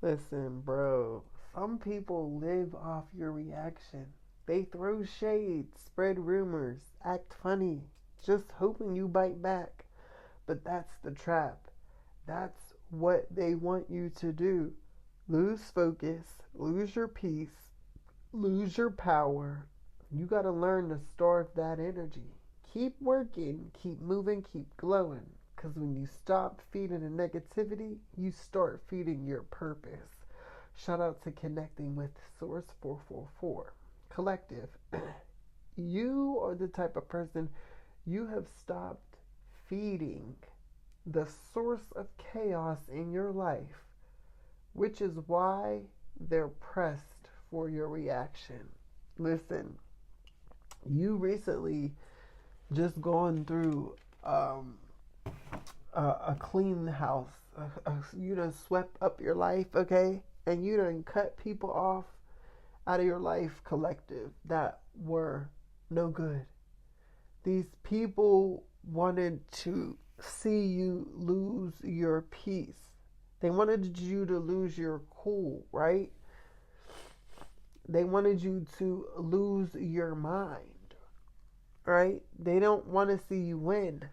Listen, bro, some people live off your reaction. They throw shade, spread rumors, act funny, just hoping you bite back. But that's the trap. That's what they want you to do. Lose focus, lose your peace, lose your power. You got to learn to starve that energy. Keep working, keep moving, keep glowing. Because when you stop feeding the negativity, you start feeding your purpose. Shout out to connecting with Source 444 Collective. You are the type of person you have stopped feeding the source of chaos in your life, which is why they're pressed for your reaction. Listen, you recently just gone through a clean house. You done swept up your life, okay? And you done cut people off out of your life, collective, that were no good. These people wanted to see you lose your peace. They wanted you to lose your cool, right? They wanted you to lose your mind, right? They don't want to see you win.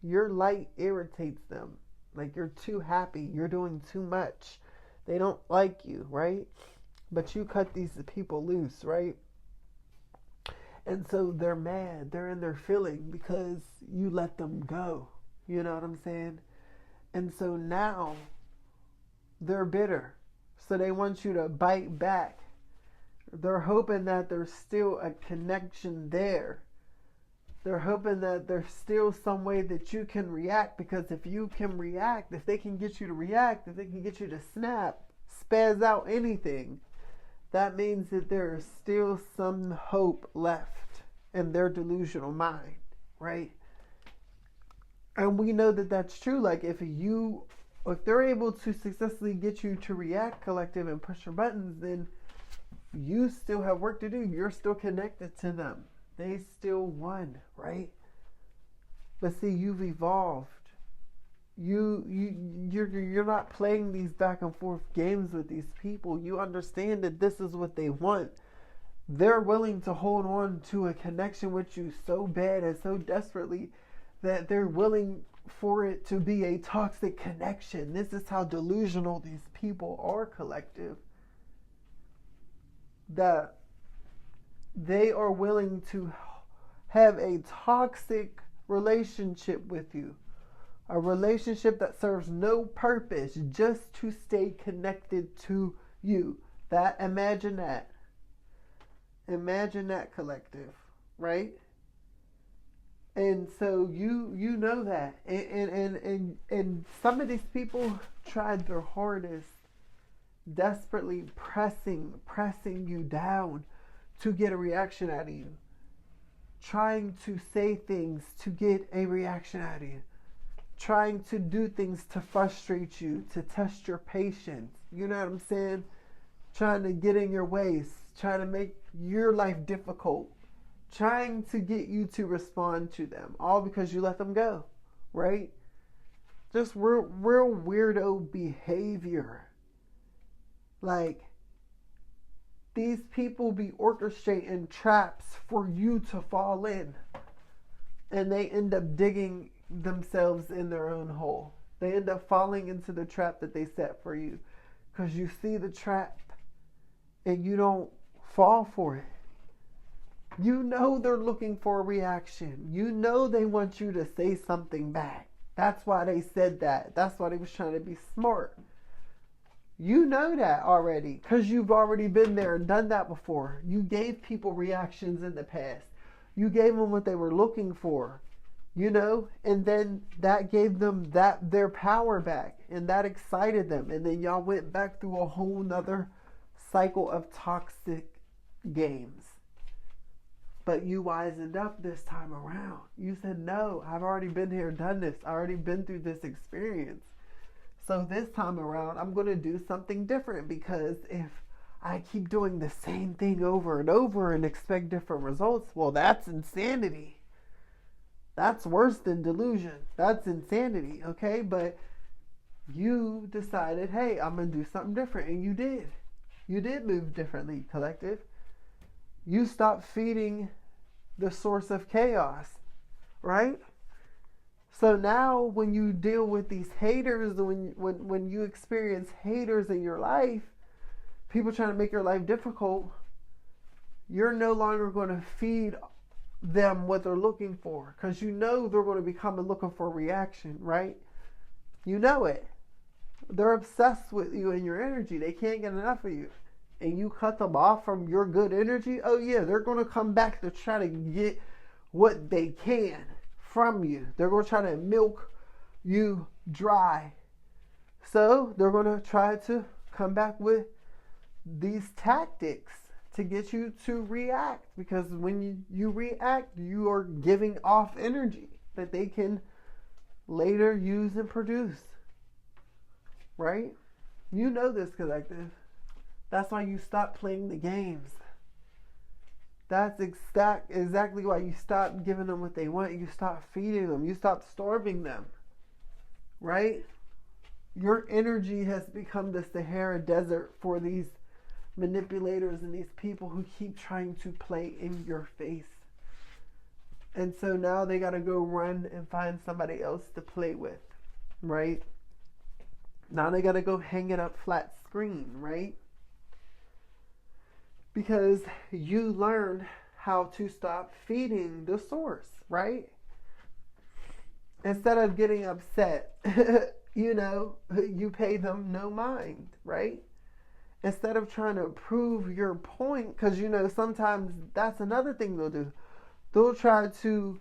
Your light irritates them. Like you're too happy. You're doing too much. They don't like you, right? But you cut these people loose, right? And so they're mad. They're in their feeling because you let them go. You know what I'm saying? And so now they're bitter. So they want you to bite back. They're hoping that there's still a connection there. They're hoping that there's still some way that you can react, because if you can react, if they can get you to react, if they can get you to snap, spaz out anything, that means that there is still some hope left in their delusional mind, right? And we know that that's true. Like if they're able to successfully get you to react, collective, and push your buttons, then you still have work to do. You're still connected to them. They still won, right? But see, you've evolved. You're not playing these back and forth games with these people. You understand that this is what they want. They're willing to hold on to a connection with you so bad and so desperately that they're willing for it to be a toxic connection. This is how delusional these people are, collective. That they are willing to have a toxic relationship with you. A relationship that serves no purpose, just to stay connected to you. Imagine that. Imagine that, collective, right? And so you know that. And some of these people tried their hardest, desperately pressing you down to get a reaction out of you. Trying to say things to get a reaction out of you. Trying to do things to frustrate you, to test your patience. You know what I'm saying? Trying to get in your ways. Trying to make your life difficult. Trying to get you to respond to them. All because you let them go. Right? Just real weirdo behavior. Like, these people be orchestrating traps for you to fall in. And they end up digging themselves in their own hole. They end up falling into the trap that they set for you. Because you see the trap and you don't fall for it. You know they're looking for a reaction. You know they want you to say something back. That's why they said that. That's why they was trying to be smart. You know that already, because you've already been there and done that before. You gave people reactions in the past. You gave them what they were looking for, you know, and then that gave them their power back, and that excited them, and then y'all went back through a whole nother cycle of toxic games. But you wisened up this time around. You said, no, I've already been here, done this. I already been through this experience. So this time around, I'm going to do something different, because if I keep doing the same thing over and over and expect different results, well, that's insanity. That's worse than delusion. That's insanity, okay? But You decided, hey, I'm going to do something different. And you did. You did move differently, collective. You stopped feeding the source of chaos, right? So now when you deal with these haters, when you experience haters in your life, people trying to make your life difficult, you're no longer going to feed them what they're looking for, because you know they're going to be coming looking for a reaction, right? You know it. They're obsessed with you and your energy. They can't get enough of you. And you cut them off from your good energy, oh yeah, they're going to come back to try to get what they can from you. They're going to try to milk you dry. So they're going to try to come back with these tactics to get you to react, because when you react, you are giving off energy that they can later use and produce, right? You know this, collective. That's why you stop playing the games. That's exactly why you stop giving them what they want. You stop feeding them. You stop starving them, right? Your energy has become the Sahara Desert for these manipulators and these people who keep trying to play in your face. And so now they got to go run and find somebody else to play with, right? Now they got to go hang it up flat screen, right? Because you learned how to stop feeding the source, right? Instead of getting upset, you pay them no mind, right? Instead of trying to prove your point, because sometimes that's another thing they'll do. They'll try to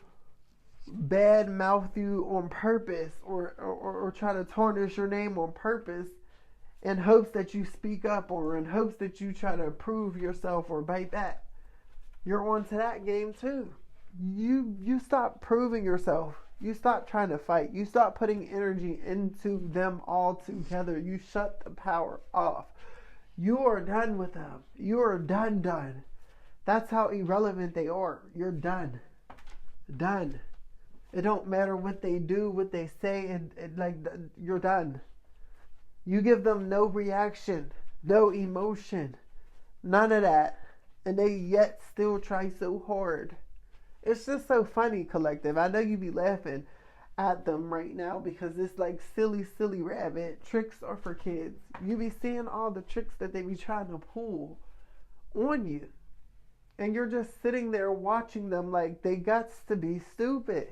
bad mouth you on purpose, or try to tarnish your name on purpose, in hopes that you speak up, or in hopes that you try to prove yourself or bite back. You're on to that game too. You stop proving yourself. You stop trying to fight. You stop putting energy into them all together. You shut the power off. You are done with them. You are done. That's how irrelevant they are. You're done. Done. It don't matter what they do, what they say, you're done. You give them no reaction, no emotion, none of that. And they yet still try so hard. It's just so funny, collective. I know you be laughing at them right now because it's like silly rabbit. Tricks are for kids. You be seeing all the tricks that they be trying to pull on you. And you're just sitting there watching them like they guts to be stupid.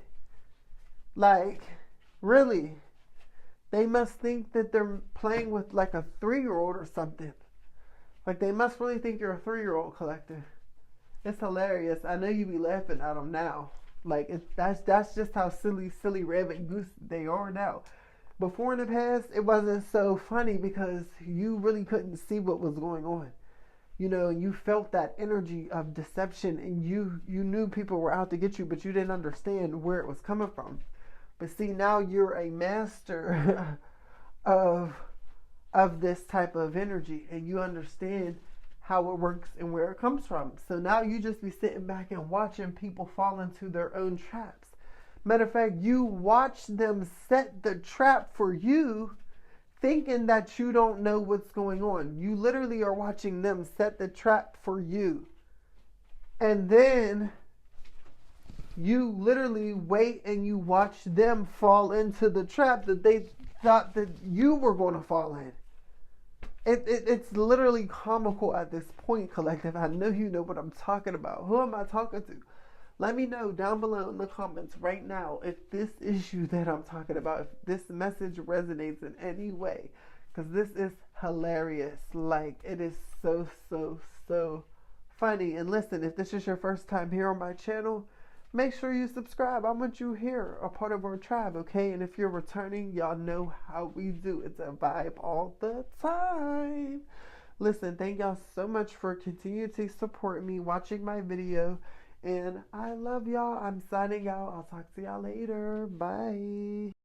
Like, really? They must think that they're playing with like a 3-year-old or something. Like they must really think you're a 3-year-old, collective. It's hilarious. I know you be laughing at them now. Like that's just how silly rabbit goose they are now. Before in the past, it wasn't so funny because you really couldn't see what was going on. You felt that energy of deception, and you knew people were out to get you, but you didn't understand where it was coming from. But see, now you're a master of this type of energy, and you understand how it works and where it comes from. So now you just be sitting back and watching people fall into their own traps. Matter of fact, you watch them set the trap for you, thinking that you don't know what's going on. You literally are watching them set the trap for you. And then you literally wait and you watch them fall into the trap that they thought that you were going to fall in. It's literally comical at this point, collective. I know you know what I'm talking about. Who am I talking to? Let me know down below in the comments right now if this issue that I'm talking about, if this message resonates in any way. Because this is hilarious. Like, it is so funny. And listen, if this is your first time here on my channel, make sure you subscribe. I want you here, a part of our tribe, okay? And if you're returning, y'all know how we do. It's a vibe all the time. Listen, thank y'all so much for continuing to support me, watching my video. And I love y'all. I'm signing out. I'll talk to y'all later. Bye.